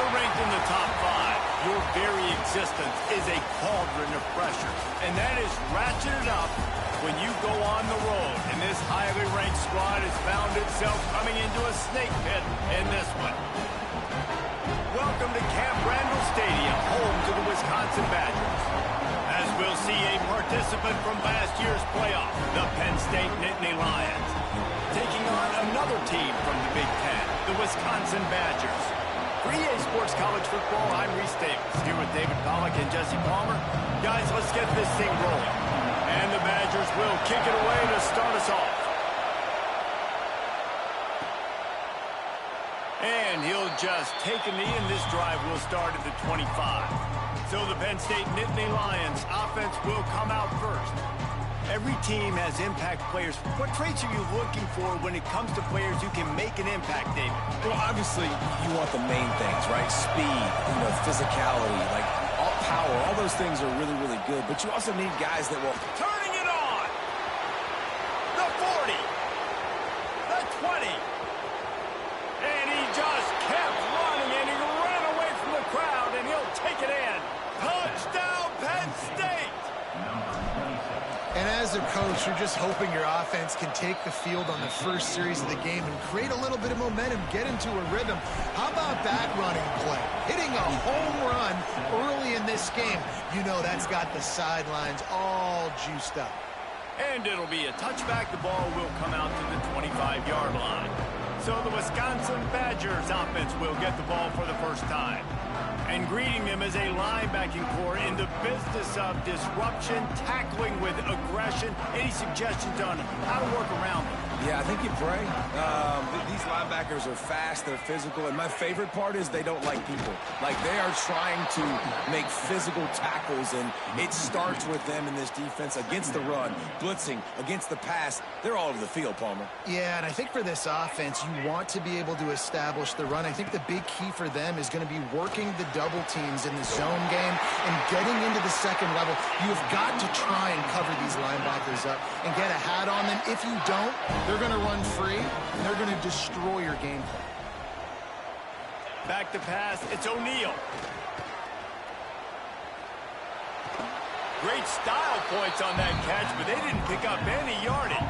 You're ranked in the top 5. Your very existence is a cauldron of pressure, and that is ratcheted up when you go on the road. And this highly ranked squad has found itself coming into a snake pit in this one. Welcome to Camp Randall Stadium, home to the Wisconsin Badgers. As we'll see a participant from last year's playoff, the Penn State Nittany Lions, taking on another team from the Big Ten, the Wisconsin Badgers. For EA Sports College Football, I'm Reese Davis, here with David Pollack and Jesse Palmer. Guys, let's get this thing rolling. And the Badgers will kick it away to start us off. And he'll just take a knee, and this drive will start at the 25. So the Penn State Nittany Lions offense will come out first. Every team has impact players. What traits are you looking for when it comes to players who can make an impact, David? Well, obviously, you want the main things, right? Speed, physicality, like all power. All those things are really, really good. But you also need guys that will... Turning it on! The 40! The 20! And he just kept running, and he ran away from the crowd, and he'll take it in. Touchdown, Penn State! And as a coach, you're just hoping your offense can take the field on the first series of the game and create a little bit of momentum, get into a rhythm. How about that running play? Hitting a home run early in this game. You know that's got the sidelines all juiced up. And it'll be a touchback. The ball will come out to the 25-yard line. So the Wisconsin Badgers offense will get the ball for the first time. And greeting them as a linebacking core in the business of disruption, tackling with aggression. Any suggestions on how to work around them? Yeah, I think you pray. These linebackers are fast, they're physical, and my favorite part is they don't like people. Like, they are trying to make physical tackles, and it starts with them in this defense against the run, blitzing, against the pass. They're all over the field, Palmer. Yeah, and I think for this offense, you want to be able to establish the run. I think the big key for them is going to be working the double teams in the zone game and getting into the second level. You've got to try and cover these linebackers up and get a hat on them. If you don't, they're going to run free, and they're going to destroy your game plan. Back to pass, it's O'Neal. Great style points on that catch, but they didn't pick up any yardage.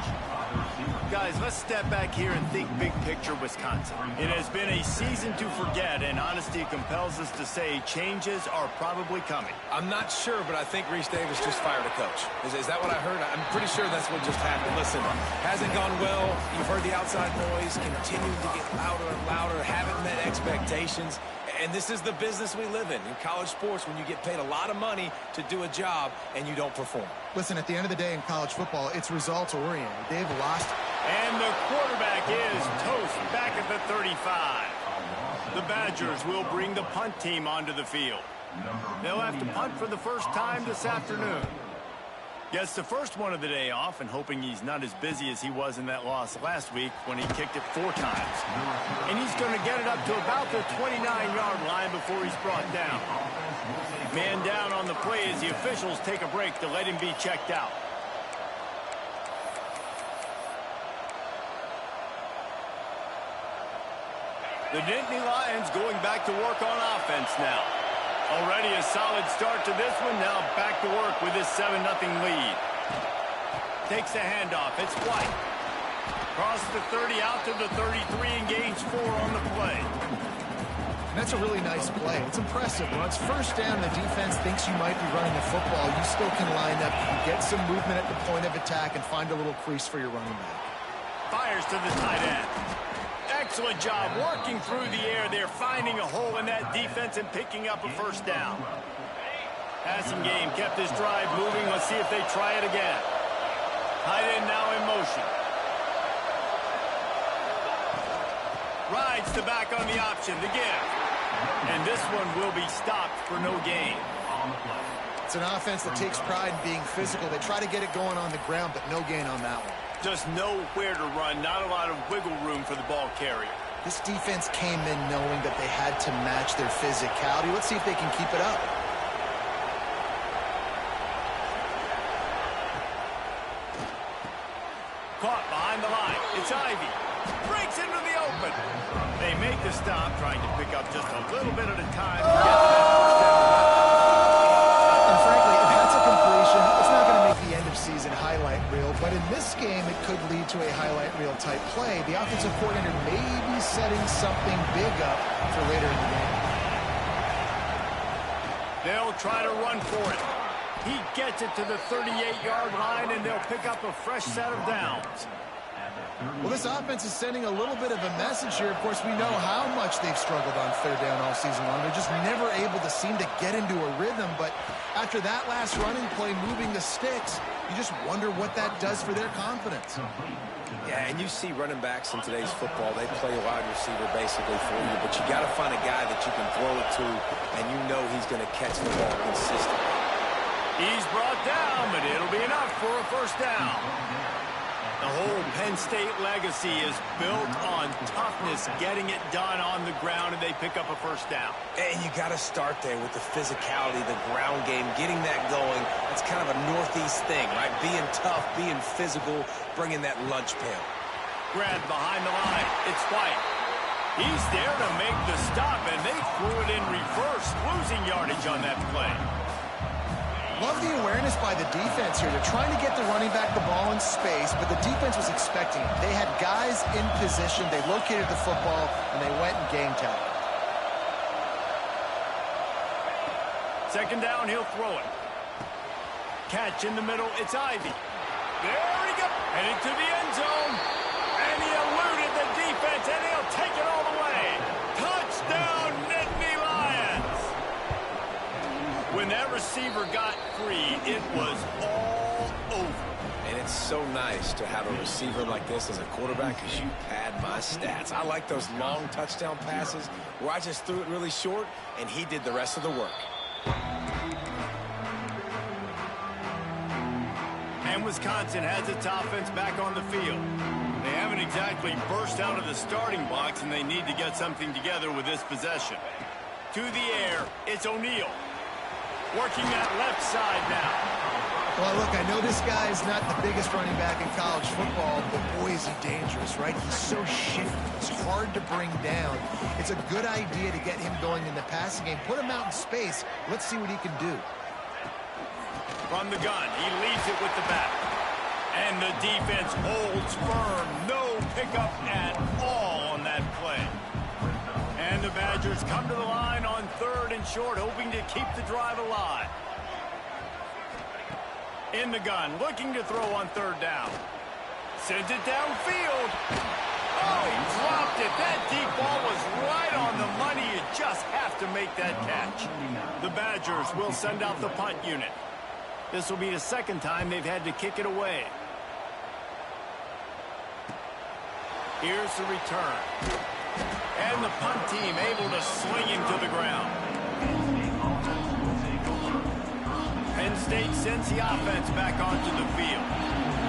Guys, let's step back here and think big picture Wisconsin. It has been a season to forget, and honesty compels us to say changes are probably coming. I'm not sure, but I think Reese Davis just fired a coach. Is that what I heard? I'm pretty sure that's what just happened. Listen, hasn't gone well. You've heard the outside noise, continuing to get louder and louder, haven't met expectations. And this is the business we live in college sports, when you get paid a lot of money to do a job and you don't perform. Listen, at the end of the day in college football, it's results-oriented. They've lost. And the quarterback is toast back at the 35. The Badgers will bring the punt team onto the field. They'll have to punt for the first time this afternoon. Gets the first one of the day off, and hoping he's not as busy as he was in that loss last week when he kicked it 4 times. And he's going to get it up to about the 29-yard line before he's brought down. Man down on the play as the officials take a break to let him be checked out. The Nittany Lions going back to work on offense now. Already a solid start to this one. Now back to work with this 7-0 lead. Takes the handoff. It's White. Across the 30 out to the 33 and gains 4 on the play. That's a really nice play. It's impressive. When it's first down, the defense thinks you might be running the football. You still can line up. You can get some movement at the point of attack and find a little crease for your running back. Fires to the tight end. Excellent job working through the air there, finding a hole in that defense and picking up a first down. Passing game kept this drive moving. Let's see if they try it again. Tight end now in motion. Rides the back on the option, the give. And this one will be stopped for no gain. It's an offense that takes pride in being physical. They try to get it going on the ground, but no gain on that one. Just nowhere to run, not a lot of wiggle room for the ball carrier. This defense came in knowing that they had to match their physicality. Let's see if they can keep it up. Caught behind the line. It's Ivy. Breaks into the open. They make the stop, trying to pick up just a little bit at a time to get to that first down. And frankly, if that's a completion, it's not going to make the end-of-season highlight reel. But in this game, it could lead to a highlight reel type play. The offensive coordinator may be setting something big up for later in the game. They'll try to run for it. He gets it to the 38-yard line, and they'll pick up a fresh set of downs. Well, this offense is sending a little bit of a message here. Of course, we know how much they've struggled on third down all season long. They're just never able to seem to get into a rhythm. But after that last running play, moving the sticks, you just wonder what that does for their confidence. Yeah, and you see running backs in today's football, they play a wide receiver basically for you, but you got to find a guy that you can throw it to, and you know he's going to catch the ball consistently. He's brought down, but it'll be enough for a first down. The whole Penn State legacy is built on toughness, getting it done on the ground, and they pick up a first down. And you got to start there with the physicality, the ground game, getting that going. That's kind of a Northeast thing, right? Being tough, being physical, bringing that lunch pail. Grabbed behind the line. It's White. He's there to make the stop, and they threw it in reverse, losing yardage on that play. Love the awareness by the defense here. They're trying to get the running back the ball in space, but the defense was expecting it. They had guys in position. They located the football, and they went and game time. Second down, he'll throw it. Catch in the middle. It's Ivy. There he goes. Heading to the end zone. And he eluded the defense, and he'll take it all the way. Touchdown, Nittany Lions. When that receiver got free, it was all over. And it's so nice to have a receiver like this as a quarterback because you pad my stats. I like those long touchdown passes where I just threw it really short, and he did the rest of the work. And Wisconsin has its offense back on the field. They haven't exactly burst out of the starting box, and they need to get something together with this possession. To the air, it's O'Neal. Working that left side now. Well, look, I know this guy is not the biggest running back in college football, but boy, is he dangerous, right? He's so shifty. He's hard to bring down. It's a good idea to get him going in the passing game. Put him out in space. Let's see what he can do. From the gun, he leads it with the back. And the defense holds firm. No pickup at all on that play. And the Badgers come to the line on third and short, hoping to keep the drive alive. In the gun, looking to throw on third down. Sends it downfield. Oh, he dropped it. That deep ball was right on the money. You just have to make that catch. The Badgers will send out the punt unit. This will be the second time they've had to kick it away. Here's the return. And the punt team able to sling him to the ground. Penn State sends the offense back onto the field.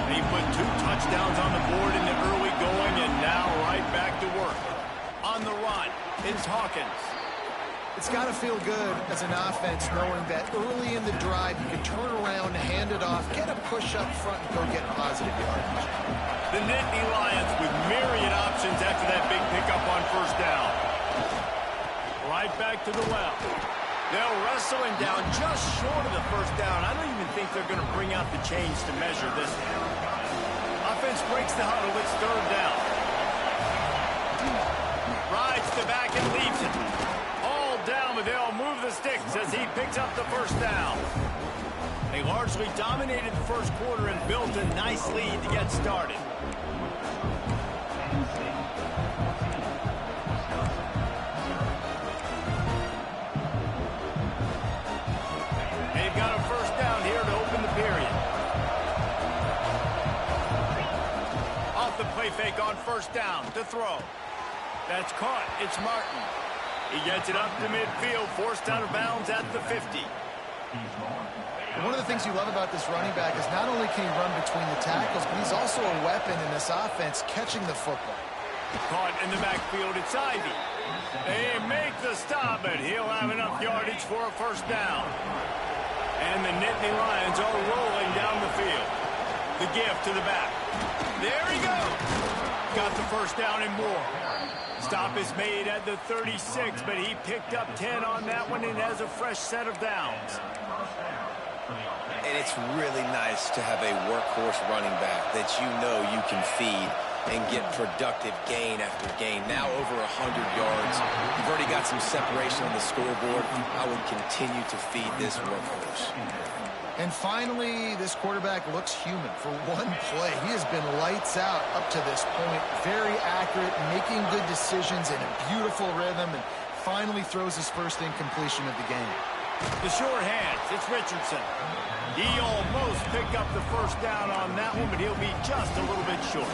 They put 2 touchdowns on the board in the early going, and now right back to work. On the run, it's Hawkins. It's got to feel good as an offense knowing that early in the drive you can turn around, hand it off, get a push up front, and go get positive yardage. The Nittany Lions with myriad options after that big pickup on first down. Right back to the well. They'll wrestle him down just short of the first down. I don't even think they're going to bring out the chains to measure this one. Offense breaks the huddle. It's third down. Rides the back and leaves it. All down, but they'll move the sticks as he picks up the first down. They largely dominated the first quarter and built a nice lead to get started. They've got a first down here to open the period. Off the play fake on first down to throw. That's caught. It's Martin. He gets it up to midfield, forced out of bounds at the 50. One of the things you love about this running back is not only can he run between the tackles, but he's also a weapon in this offense catching the football. Caught in the backfield, it's Ivy. They make the stop, but he'll have enough yardage for a first down. And the Nittany Lions are rolling down the field. The gift to the back. There he goes. got the first down and more. Stop is made at the 36, but he picked up 10 on that one and has a fresh set of downs. And it's really nice to have a workhorse running back that you know you can feed and get productive gain after gain. Now over 100 yards. You've already got some separation on the scoreboard. I would continue to feed this workhorse. And finally, this quarterback looks human for one play. He has been lights out up to this point. Very accurate, making good decisions in a beautiful rhythm, and finally throws his first incompletion of the game. The short hands, it's Richardson. He almost picked up the first down on that one, but he'll be just a little bit short.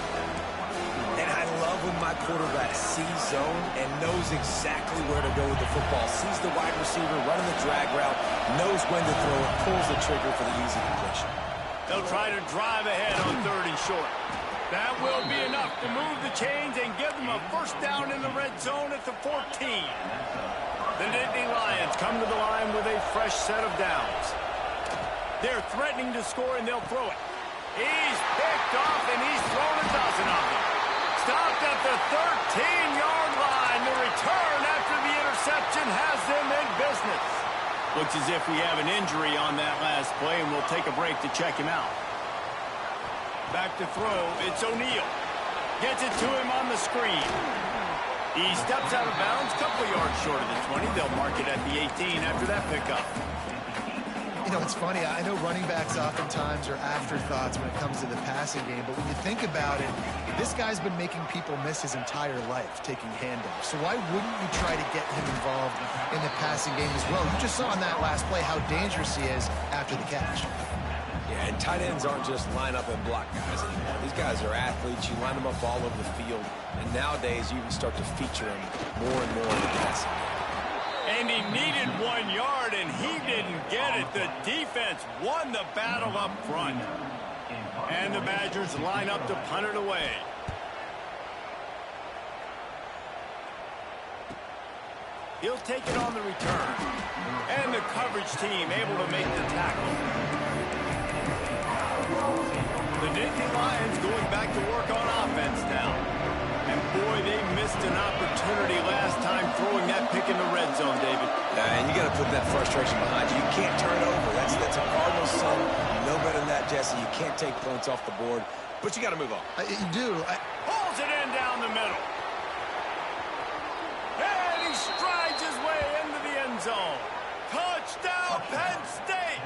And I love when my quarterback sees zone and knows exactly where to go with the football. Sees the wide receiver running the drag route, knows when to throw it, pulls the trigger for the easy completion. They'll try to drive ahead on 3rd and short. That will be enough to move the chains and give them a first down in the red zone at the 14. The Nittany Lions come to the line with a fresh set of downs. They're threatening to score, and they'll throw it. He's picked off, and he's thrown a dozen of them. Stopped at the 13-yard line. The return after the interception has them in business. Looks as if we have an injury on that last play, and we'll take a break to check him out. Back to throw. It's O'Neal. Gets it to him on the screen. He steps out of bounds, couple yards short of the 20. They'll mark it at the 18 after that pickup. You know, it's funny. I know running backs oftentimes are afterthoughts when it comes to the passing game, but when you think about it, this guy's been making people miss his entire life taking handoffs. So why wouldn't you try to get him involved in the passing game as well? You just saw in that last play how dangerous he is after the catch. Yeah, and tight ends aren't just line up and block guys anymore. These guys are athletes. You line them up all over the field, and nowadays you even start to feature them more and more in the passing game. And he needed 1 yard, and he didn't get it. The defense won the battle up front. And the Badgers line up to punt it away. He'll take it on the return. And the coverage team able to make the tackle. The Nittany Lions going back to work on offense now. And boy, they missed an opportunity last time throwing that pick in the red zone, David. And you got to put that frustration behind you. You can't turn it over. That's a Cardinals son. You know better than that, Jesse. You can't take points off the board, but you got to move on. You do. Pulls it in down the middle. And he strides his way into the end zone. Touchdown, Penn State!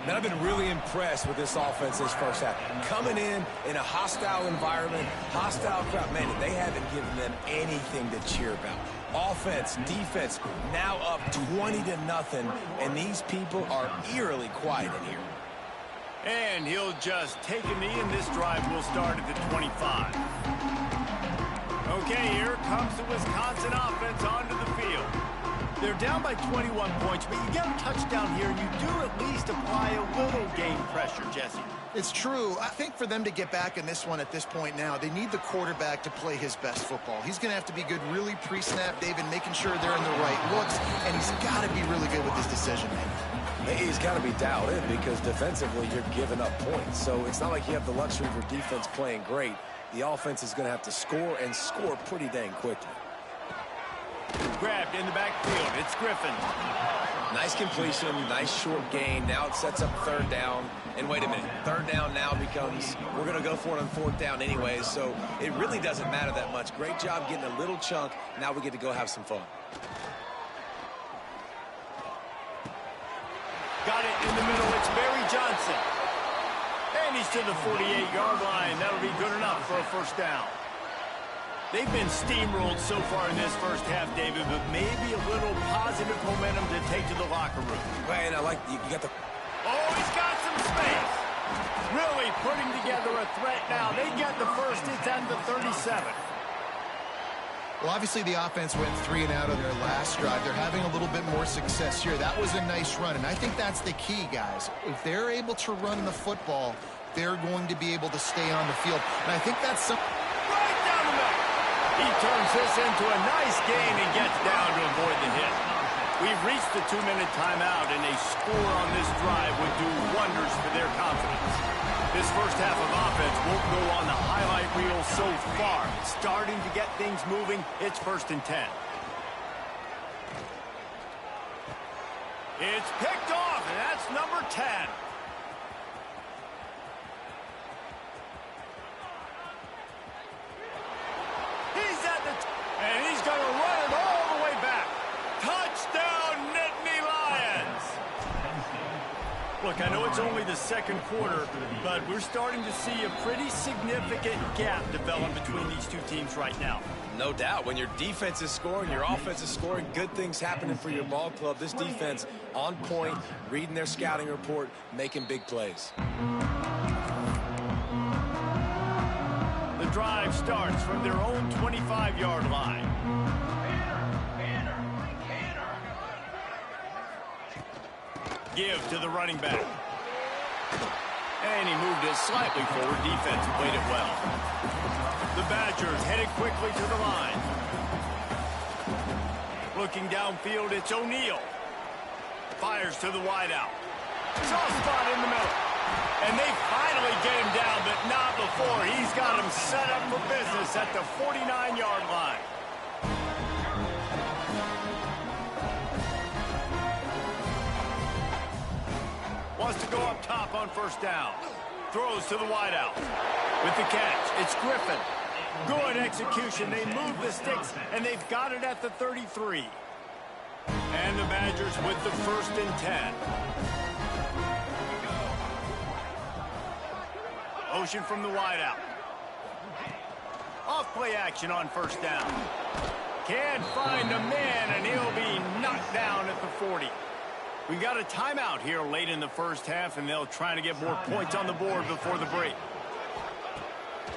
Man, I've been really impressed with this offense this first half. Coming in a hostile environment, hostile crowd. Man, they haven't given them anything to cheer about. Offense, defense, now up 20-0, and these people are eerily quiet in here. And he'll just take a knee, and this drive will start at the 25. Okay, here comes the Wisconsin offense onto the field. They're down by 21 points, but you get a touchdown here, and you do at least apply a little game pressure, Jesse. It's true. I think for them to get back in this one at this point now, they need the quarterback to play his best football. He's going to have to be good really pre-snap, David, making sure they're in the right looks, and he's got to be really good with his decision-making. He's got to be dialed in because defensively you're giving up points. So it's not like you have the luxury of your defense playing great. The offense is going to have to score and score pretty dang quickly. Grabbed in the backfield. It's Griffin. Nice completion, nice short gain. Now it sets up 3rd down. And wait a minute, 3rd down now becomes, we're going to go for it on 4th down anyways, so it really doesn't matter that much. Great job getting a little chunk. Now we get to go have some fun. Got it in the middle. It's Barry Johnson. And he's to the 48-yard line. That'll be good enough for a first down. They've been steamrolled so far in this first half, David, but maybe a little positive momentum to take to the locker room. Right, and I like you got the... Oh, he's got some space. Really putting together a threat now. They get the first. It's at the 37. Well, obviously the offense went 3 and out on their last drive. They're having a little bit more success here. That was a nice run, and I think that's the key, guys. If they're able to run the football, they're going to be able to stay on the field. And I think that's some... Right down the middle. He turns this into a nice gain and gets down to avoid the hit. We've reached the 2-minute timeout, and a score on this drive would do wonders for their confidence. This first half of offense won't go on the highlight reel so far. Starting to get things moving. It's 1st and 10. It's picked off, and that's number 10. He's at the and he's going to run it all the way back. Touchdown, Nittany Lions! Look, I know it's only the second quarter, but we're starting to see a pretty significant gap develop between these two teams right now. No doubt. When your defense is scoring, your offense is scoring, good things happening for your ball club. This defense on point, reading their scouting report, making big plays. The drive starts from their own 25-yard line. Give to the running back. And he moved it slightly forward. Defense played it well. The Badgers headed quickly to the line. Looking downfield, it's O'Neal. Fires to the wideout. Soft spot in the middle. And they finally get him down, but not before. He's got him set up for business at the 49-yard line. Wants to go up top on 1st down. Throws to the wideout. With the catch, it's Griffin. Good execution. They move the sticks, and they've got it at the 33. And the Badgers with the 1st and 10. Motion from the wideout. Off play action on 1st down. Can't find a man, and he'll be knocked down at the 40. We got a timeout here late in the first half, and they'll try to get more points on the board before the break.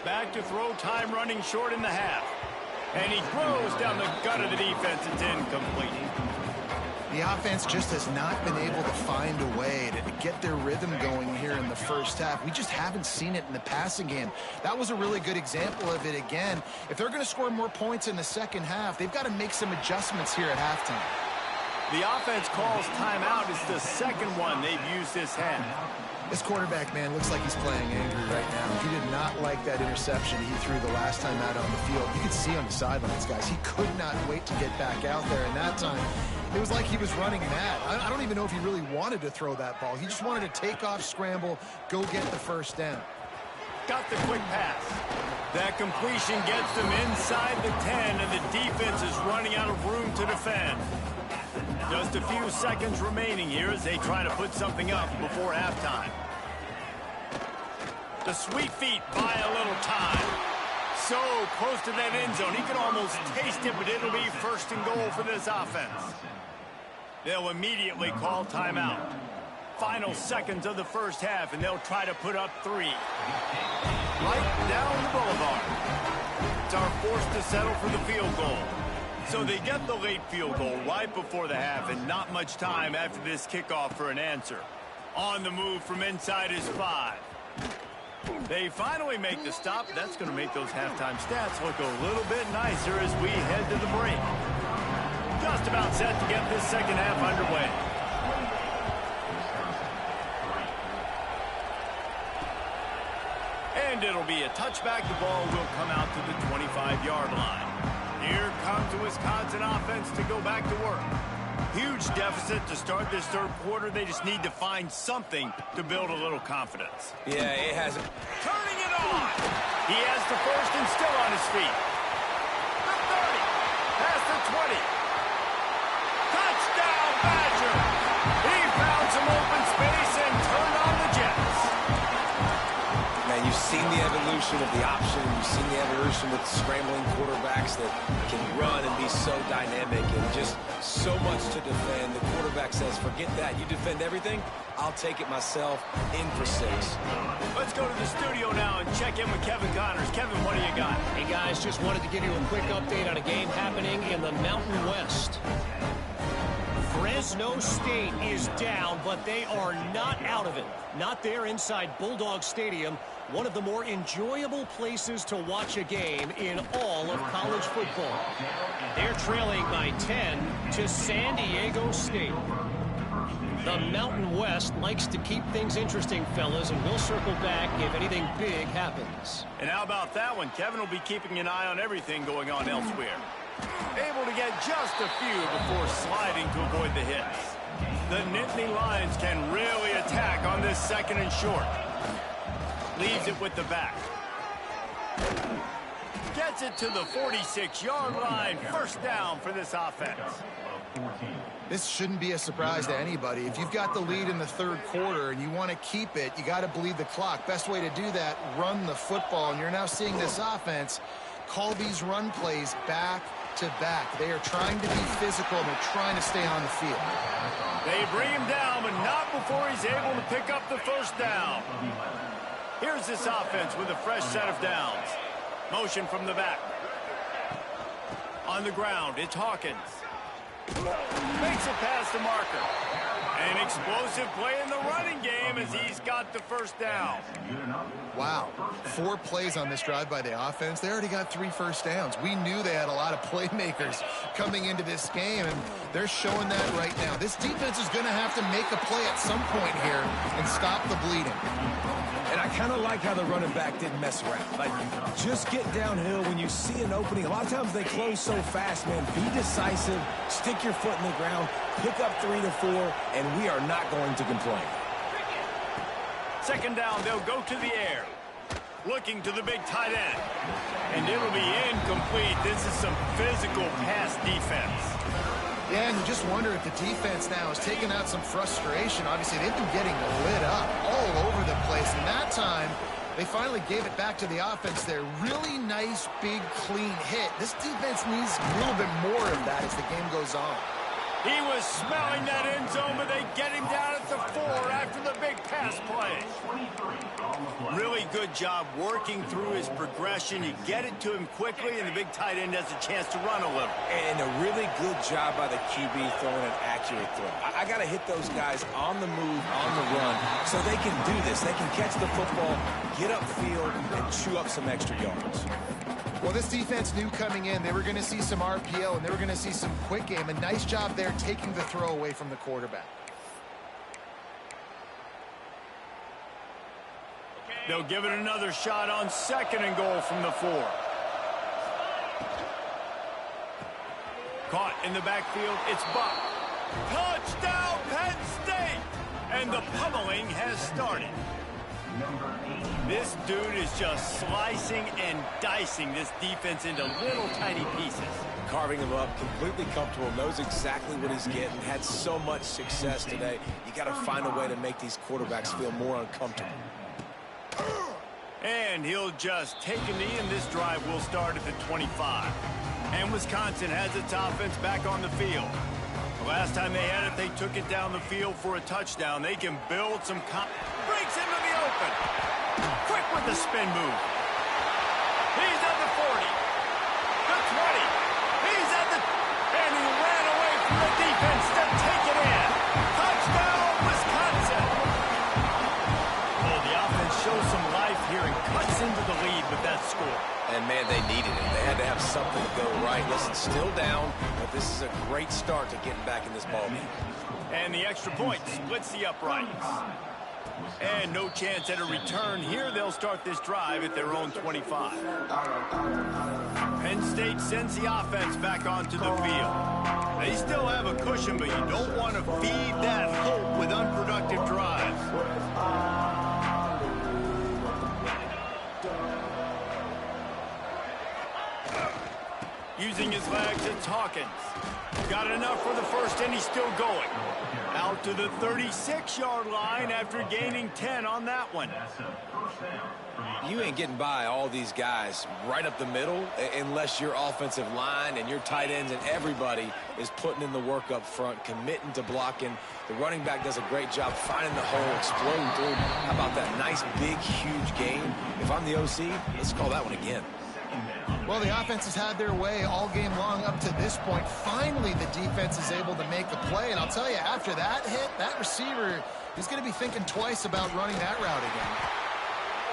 Back to throw, time running short in the half. And he throws down the gut of the defense. It's incomplete. The offense just has not been able to find a way to get their rhythm going here in the first half. We just haven't seen it in the passing game. That was a really good example of it again. If they're going to score more points in the second half, they've got to make some adjustments here at halftime. The offense calls timeout. It's the second one they've used this half. This quarterback, man, looks like he's playing angry right now. He did not like that interception he threw the last time out on the field. You could see on the sidelines, guys. He could not wait to get back out there, and that time it was like he was running mad. I don't even know if he really wanted to throw that ball. He just wanted to take off, scramble, go get the 1st down. Got the quick pass. That completion gets them inside the 10, and the defense is running out of room to defend. Just a few seconds remaining here as they try to put something up before halftime. The sweet feet buy a little time. So close to that end zone. He can almost taste it, but it'll be 1st and goal for this offense. They'll immediately call timeout. Final seconds of the first half, and they'll try to put up 3. Right down the boulevard. It's our forced to settle for the field goal. So they get the late field goal right before the half, and not much time after this kickoff for an answer. On the move from inside his 5. They finally make the stop. That's going to make those halftime stats look a little bit nicer as we head to the break. Just about set to get this second half underway. And it'll be a touchback. The ball will come out to the 25-yard line. Here comes the Wisconsin offense to go back to work. Huge deficit to start this third quarter. They just need to find something to build a little confidence. Yeah, it hasn't. Turning it on. He has the 1st and still on his feet. The 30. Past the 20. Touchdown, Badger. He found some open space and turned on the Jets. Man, you've seen the evolution of the option. You've seen the evolution with scrambling quarterbacks that can run and be so dynamic and just so much to defend. The quarterback says, forget that. You defend everything, I'll take it myself. In for 6. Let's go to the studio now and check in with Kevin Connors. Kevin, what do you got? Hey, guys, just wanted to give you a quick update on a game happening in the Mountain West. Fresno State is down, but they are not out of it. Not there inside Bulldog Stadium, one of the more enjoyable places to watch a game in all of college football. They're trailing by 10 to San Diego State. The Mountain West likes to keep things interesting, fellas, and we'll circle back if anything big happens. And how about that one? Kevin will be keeping an eye on everything going on elsewhere. Able to get just a few before sliding to avoid the hits. The Nittany Lions can really attack on this 2nd and short. Leaves it with the back. Gets it to the 46-yard line. 1st down for this offense. This shouldn't be a surprise to anybody. If you've got the lead in the 3rd quarter and you want to keep it, you got to bleed the clock. Best way to do that, run the football. And you're now seeing this offense call these run plays back to back. They are trying to be physical, and they're trying to stay on the field. They bring him down, but not before he's able to pick up the 1st down. Here's this offense with a fresh set of downs. Motion from the back. On the ground, it's Hawkins. Makes it past the marker. An explosive play in the running game as he's got the 1st down. Wow. 4 plays on this drive by the offense. They already got 3 first downs. We knew they had a lot of playmakers coming into this game, and they're showing that right now. This defense is going to have to make a play at some point here and stop the bleeding. And I kind of like how the running back didn't mess around. Like, just get downhill when you see an opening. A lot of times they close so fast, man. Be decisive, stick your foot in the ground, pick up 3 to 4, and we are not going to complain. 2nd down, they'll go to the air. Looking to the big tight end. And it'll be incomplete. This is some physical pass defense. Yeah, and you just wonder if the defense now has taken out some frustration. Obviously, they've been getting lit up all over the place. And that time, they finally gave it back to the offense there. Really nice, big, clean hit. This defense needs a little bit more of that as the game goes on. He was smelling that end zone, but they get him down at the 4 after the big pass play. Really good job working through his progression. You get it to him quickly, and the big tight end has a chance to run a little. And a really good job by the QB throwing an accurate throw. I got to hit those guys on the move, on the run, so they can do this. They can catch the football, get upfield, and chew up some extra yards. Well, this defense knew coming in they were going to see some RPO and they were going to see some quick game. A nice job there taking the throw away from the quarterback. They'll give it another shot on 2nd and goal from the 4. Caught in the backfield, it's Buck. Touchdown, Penn State! And the pummeling has started. This dude is just slicing and dicing this defense into little tiny pieces. Carving him up, completely comfortable, knows exactly what he's getting, had so much success today. You got to find a way to make these quarterbacks feel more uncomfortable. And he'll just take a knee, and this drive will start at the 25. And Wisconsin has its offense back on the field. The last time they had it, they took it down the field for a touchdown. They can build some breaks into the open. Quick with the spin move. He's at the 40. The 20. He's at the... And he ran away from the defense to take it in. Touchdown, Wisconsin. Oh, the offense shows some life here and cuts into the lead with that score. And, man, they needed it. They had to have something to go right. Listen, still down, but this is a great start to getting back in this ballgame. And the extra point splits the uprights. And no chance at a return. Here they'll start this drive at their own 25. Penn State sends the offense back onto the field. They still have a cushion, but you don't want to feed that hope with unproductive drives. Using his legs, it's Hawkins. Got enough for the first, and he's still going. Out to the 36-yard line after gaining 10 on that one. You ain't getting by all these guys right up the middle unless your offensive line and your tight ends and everybody is putting in the work up front, committing to blocking. The running back does a great job finding the hole, exploding through. How about that nice, big, huge game? If I'm the OC, let's call that one again. Well, the offense has had their way all game long up to this point. Finally, the defense is able to make a play. And I'll tell you, after that hit, that receiver is going to be thinking twice about running that route again.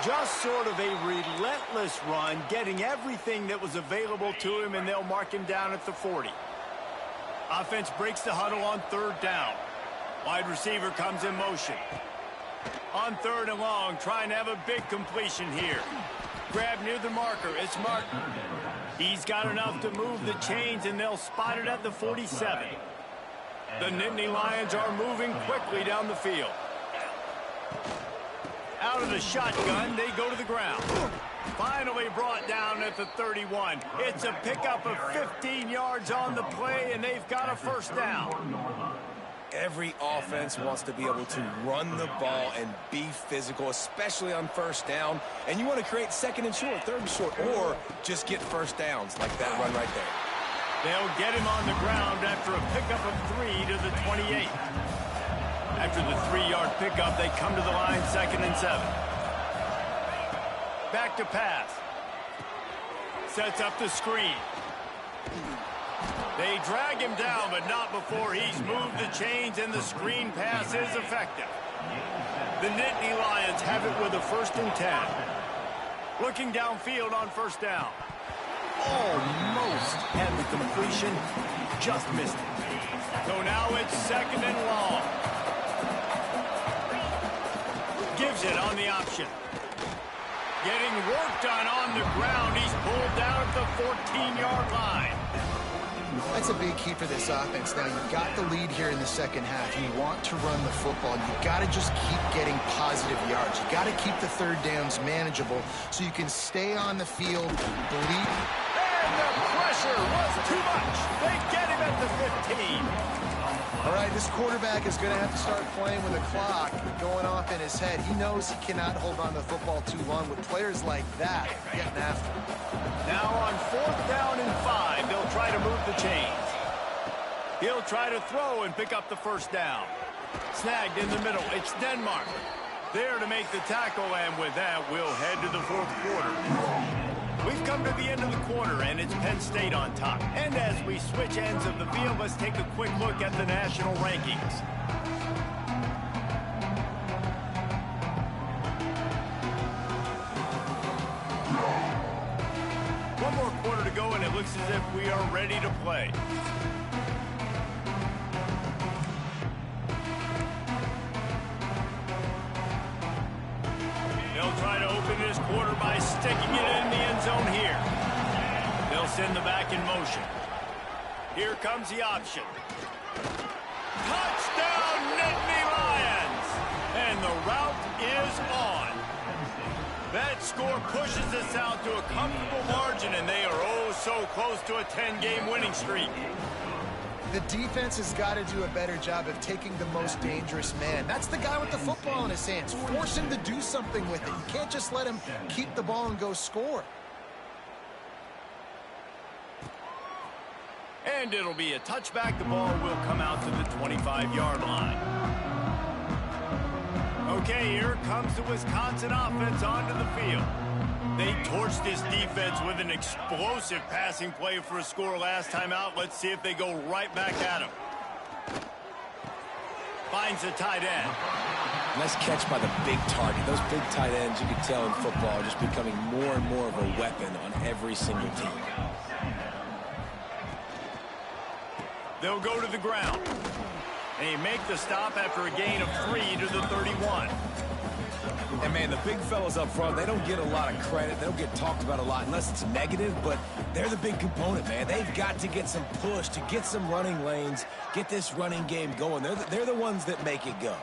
Just sort of a relentless run, getting everything that was available to him, and they'll mark him down at the 40. Offense breaks the huddle on 3rd down. Wide receiver comes in motion. On 3rd and long, trying to have a big completion here. Grab near the marker. It's Martin. He's got enough to move the chains, and they'll spot it at the 47. The Nittany Lions are moving quickly down the field. Out of the shotgun, they go to the ground. Finally brought down at the 31. It's a pickup of 15 yards on the play, and they've got a first down. Every offense wants to be able to run the ball and be physical, especially on first down. And you want to create 2nd and short, 3rd and short, or just get first downs like that run right there. They'll get him on the ground after a pickup of 3 to the 28. After the 3-yard pickup, they come to the line 2nd and 7. Back to pass. Sets up the screen. They drag him down, but not before he's moved the chains, and the screen pass is effective. The Nittany Lions have it with a 1st and 10. Looking downfield on first down. Almost had the completion, just missed it. So now it's 2nd and long. Gives it on the option. Getting work done on the ground. He's pulled down at the 14-yard line. That's a big key for this offense. Now, you've got the lead here in the second half. You want to run the football. You've got to just keep getting positive yards. You've got to keep the 3rd downs manageable so you can stay on the field, believe. And the pressure was too much. They get him at the 15. All right, this quarterback is going to have to start playing with a clock going off in his head. He knows he cannot hold on to the football too long with players like that getting after him. Now on 4th down and 5, they'll try to move the chains. He'll try to throw and pick up the first down. Snagged in the middle. It's Denmark. There to make the tackle, and with that, we'll head to the 4th quarter. We've come to the end of the quarter, and it's Penn State on top. And as we switch ends of the field, let's take a quick look at the national rankings. One more quarter to go, and it looks as if we are ready to play. They'll try to open this quarter by sticking it in the end zone here. They'll send the back in motion. Here comes the option. Touchdown, Nittany Lions! And the route is on. That score pushes us out to a comfortable margin, and they are oh so close to a 10-game winning streak. The defense has got to do a better job of taking the most dangerous man. That's the guy with the football in his hands. Force him to do something with it. You can't just let him keep the ball and go score. And it'll be a touchback. The ball will come out to the 25-yard line. Okay, here comes the Wisconsin offense onto the field. They torched this defense with an explosive passing play for a score last time out. Let's see if they go right back at him. Finds a tight end. Nice catch by the big target. Those big tight ends, you can tell in football, are just becoming more and more of a weapon on every single team. They'll go to the ground. They make the stop after a gain of 3 to the 31. And, man, the big fellas up front, they don't get a lot of credit. They don't get talked about a lot unless it's negative, but they're the big component, man. They've got to get some push, to get some running lanes, get this running game going. They're the ones that make it go.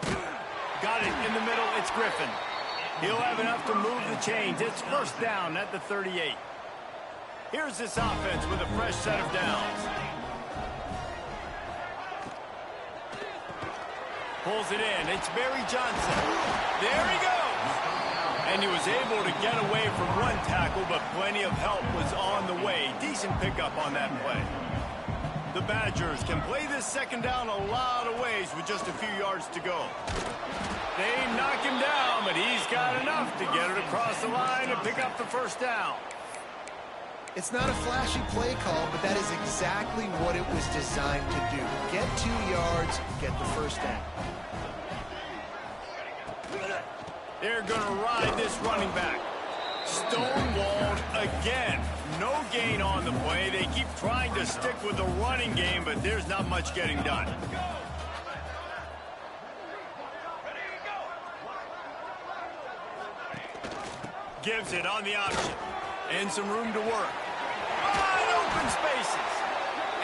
Got it in the middle. It's Griffin. He'll have enough to move the chains. It's first down at the 38. Here's this offense with a fresh set of downs. Pulls it in. It's Barry Johnson. There he goes. And he was able to get away from one tackle, but plenty of help was on the way. Decent pickup on that play. The Badgers can play this second down a lot of ways with just a few yards to go. They knock him down, but he's got enough to get it across the line and pick up the first down. It's not a flashy play call, but that is exactly what it was designed to do. Get 2 yards, get the first down. They're going to ride this running back. Stonewalled again. No gain on the play. They keep trying to stick with the running game, but there's not much getting done. Gives it on the option. And some room to work. Wide open spaces.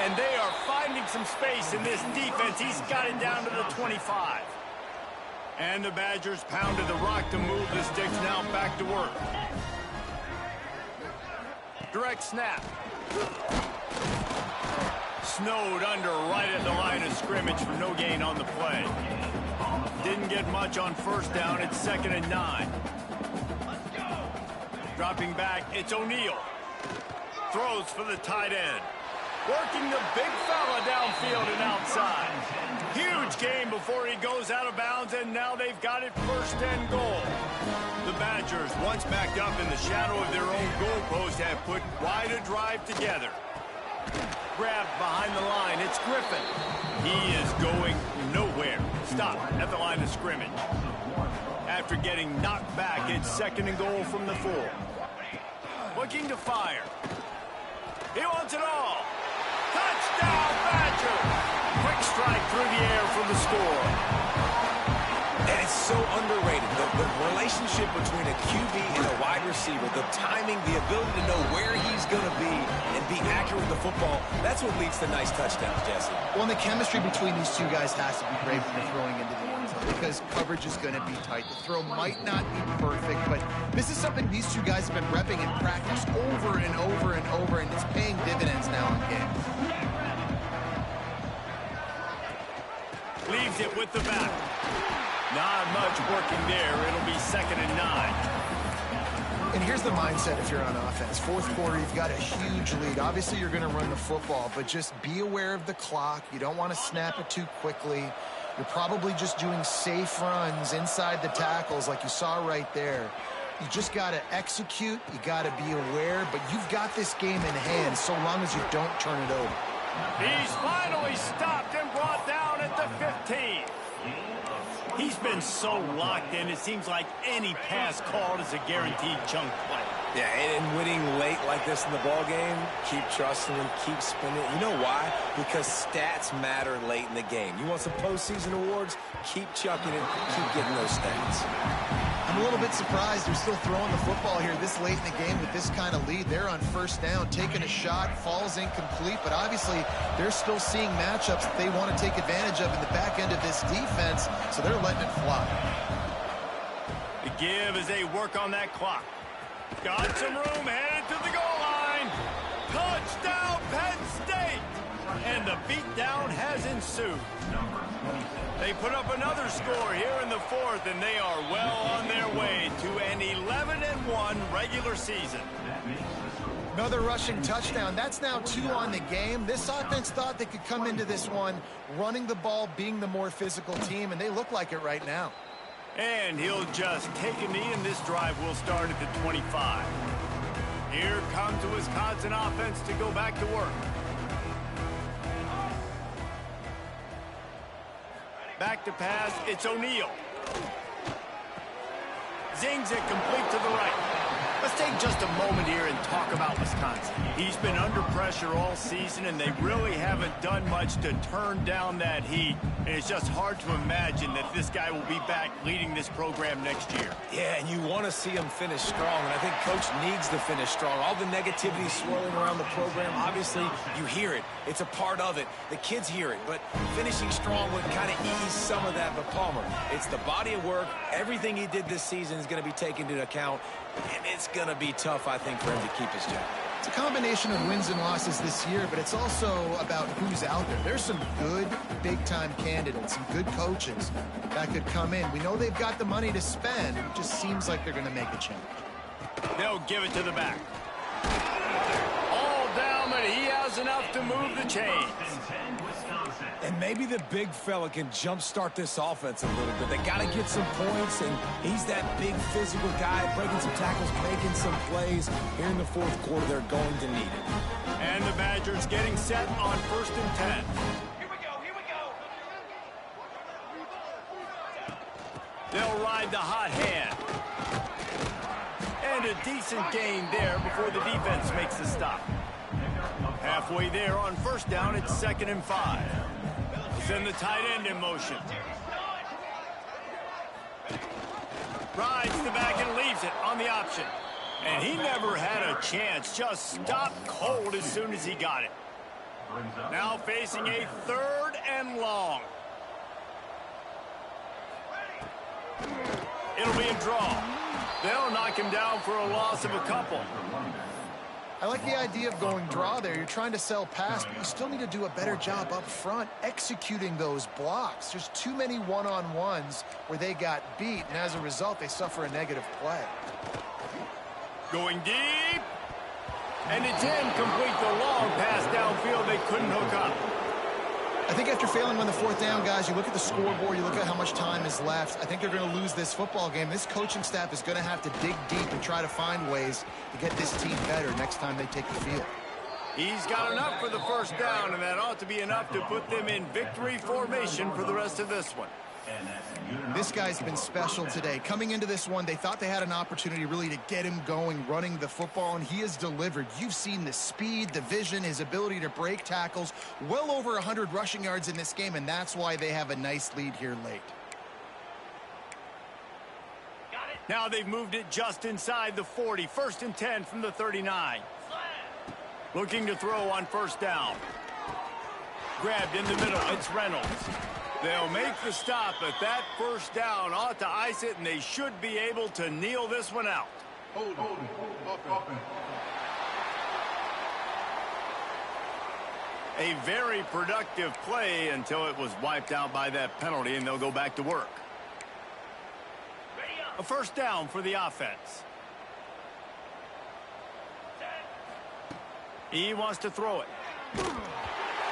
And they are finding some space in this defense. He's got it down to the 25. And the Badgers pounded the rock to move the sticks. Now back to work. Direct snap. Snowed under right at the line of scrimmage for no gain on the play. Didn't get much on first down. It's 2nd and 9. Dropping back, it's O'Neal. Throws for the tight end. Working the big fella downfield and outside. Huge gain before he goes out of bounds, and now they've got it 1st and goal. The Badgers, once backed up in the shadow of their own goalpost, have put quite a drive together. Grabbed behind the line, it's Griffin. He is going nowhere. Stop at the line of scrimmage. After getting knocked back, it's 2nd and goal from the 4. Looking to fire. He wants it all. Touchdown, Badgers! Quick strike through the air for the score. And it's so underrated. The relationship between a QB and a wide receiver, the timing, the ability to know where he's going to be and be accurate with the football, that's what leads to nice touchdowns, Jesse. Well, and the chemistry between these two guys has to be great when they're throwing into the end zone because coverage is going to be tight. The throw might not be perfect, but this is something these two guys have been repping in practice over and over and over, and it's paying dividends now in games. Leaves it with the back. Not much working there. It'll be 2nd and 9. And here's the mindset if you're on offense. 4th quarter, you've got a huge lead. Obviously, you're going to run the football, but just be aware of the clock. You don't want to snap it too quickly. You're probably just doing safe runs inside the tackles like you saw right there. You just got to execute. You got to be aware, but you've got this game in hand so long as you don't turn it over. He's finally stopped and brought down at the 15. He's been so locked in, it seems like any pass called is a guaranteed chunk play. Yeah, and winning late like this in the ball game, keep trusting him, keep spinning. You know why? Because stats matter late in the game. You want some postseason awards? Keep chucking it, keep getting those stats. I'm a little bit surprised they're still throwing the football here this late in the game with this kind of lead. They're on 1st down, taking a shot, falls incomplete, but obviously they're still seeing matchups that they want to take advantage of in the back end of this defense, so they're letting it fly. The give as they work on that clock. Got some room, headed to the goal line. Touchdown, Penn State! And the beatdown has ensued. They put up another score here in the 4th, and they are well on their way to an 11-1 regular season. Another rushing touchdown. That's now 2 on the game. This offense thought they could come into this one running the ball, being the more physical team, and they look like it right now. And he'll just take a knee, and this drive will start at the 25. Here comes the Wisconsin offense to go back to work. Back to pass, it's O'Neal. Zings it complete to the right. Let's take just a moment here and talk about Wisconsin. He's been under pressure all season, and they really haven't done much to turn down that heat. And it's just hard to imagine that this guy will be back leading this program next year. Yeah, and you want to see him finish strong, and I think Coach needs to finish strong. All the negativity swirling around the program, obviously, you hear it. It's a part of it. The kids hear it, but finishing strong would kind of ease some of that. But Palmer, it's the body of work. Everything he did this season is going to be taken into account, and it's going to be tough, I think, for him to keep his job. It's a combination of wins and losses this year, but it's also about who's out there. There's some good big-time candidates, some good coaches that could come in. We know they've got the money to spend. It just seems like they're going to make a change. They'll give it to the back. All down, but he has enough to move the chains. And maybe the big fella can jumpstart this offense a little bit. They got to get some points, and he's that big physical guy, breaking some tackles, making some plays. Here in the 4th quarter, they're going to need it. And the Badgers getting set on 1st and 10. Here we go. They'll ride the hot hand. And a decent gain there before the defense makes the stop. Halfway there on 1st down, it's 2nd and 5. Send the tight end in motion. Rides the back and leaves it on the option. And he never had a chance. Just stopped cold as soon as he got it. Now facing a 3rd and long. It'll be a draw. They'll knock him down for a loss of a couple. I like the idea of going draw there. You're trying to sell pass, but you still need to do a better job up front executing those blocks. There's too many one-on-ones where they got beat, and as a result, they suffer a negative play. Going deep. And it's incomplete. The long pass downfield they couldn't hook up. I think after failing on the 4th down, guys, you look at the scoreboard, you look at how much time is left. I think they're going to lose this football game. This coaching staff is going to have to dig deep and try to find ways to get this team better next time they take the field. He's got enough for the 1st down, and that ought to be enough to put them in victory formation for the rest of this one. This guy's been special today. Coming into this one, they thought they had an opportunity really to get him going, running the football, and he has delivered. You've seen the speed, the vision, his ability to break tackles. Well over 100 rushing yards in this game, and that's why they have a nice lead here late. Now they've moved it just inside the 40. 1st and 10 from the 39. Looking to throw on 1st down. Grabbed in the middle. It's Reynolds. They'll make the stop, but that 1st down ought to ice it, and they should be able to kneel this one out. A very productive play until it was wiped out by that penalty, and they'll go back to work. A 1st down for the offense. He wants to throw it.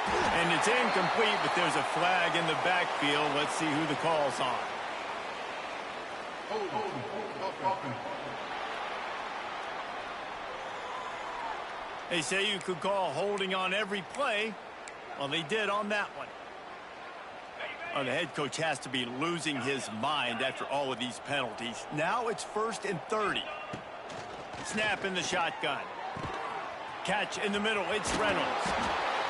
And it's incomplete, but there's a flag in the backfield. Let's see who the call's on. They say you could call holding on every play. Well, they did on that one. The head coach has to be losing his mind after all of these penalties. Now it's 1st and 30. Snap in the shotgun. Catch in the middle. It's Reynolds.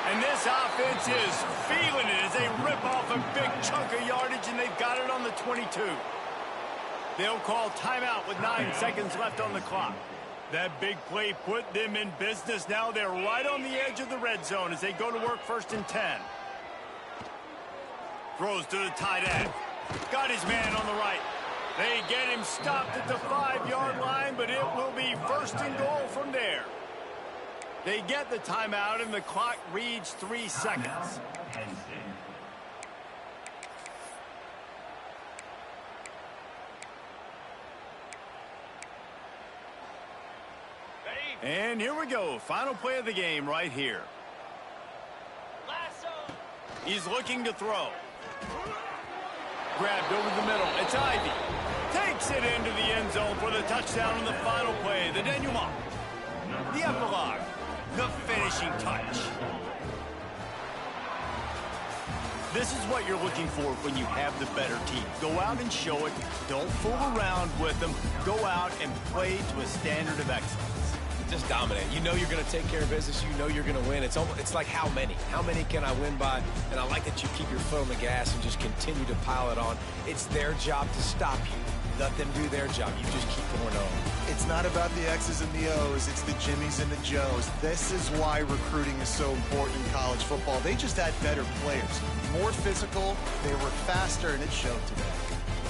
And this offense is feeling it as they rip off a big chunk of yardage, and they've got it on the 22. They'll call timeout with 9 seconds left on the clock. That big play put them in business. Now they're right on the edge of the red zone as they go to work 1st and 10. Throws to the tight end. Got his man on the right. They get him stopped at the 5-yard line, but it will be 1st and goal from there. They get the timeout, and the clock reads 3 seconds. And here we go. Final play of the game right here. He's looking to throw. Grabbed over the middle. It's Ivy. Takes it into the end zone for the touchdown on the final play. The denouement. The epilogue. The finishing touch. This is what you're looking for when you have the better team. Go out and show it. Don't fool around with them. Go out and play to a standard of excellence. Just dominate. You know you're going to take care of business. You know you're going to win. It's like how many? How many can I win by? And I like that you keep your foot on the gas and just continue to pile it on. It's their job to stop you. Let them do their job. You just keep going on. It's not about the X's and the O's. It's the Jimmies and the Joes. This is why recruiting is so important in college football. They just had better players. More physical. They were faster, and it showed today.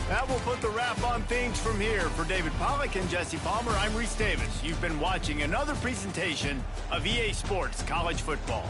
That will put the wrap on things from here. For David Pollack and Jesse Palmer, I'm Reese Davis. You've been watching another presentation of EA Sports College Football.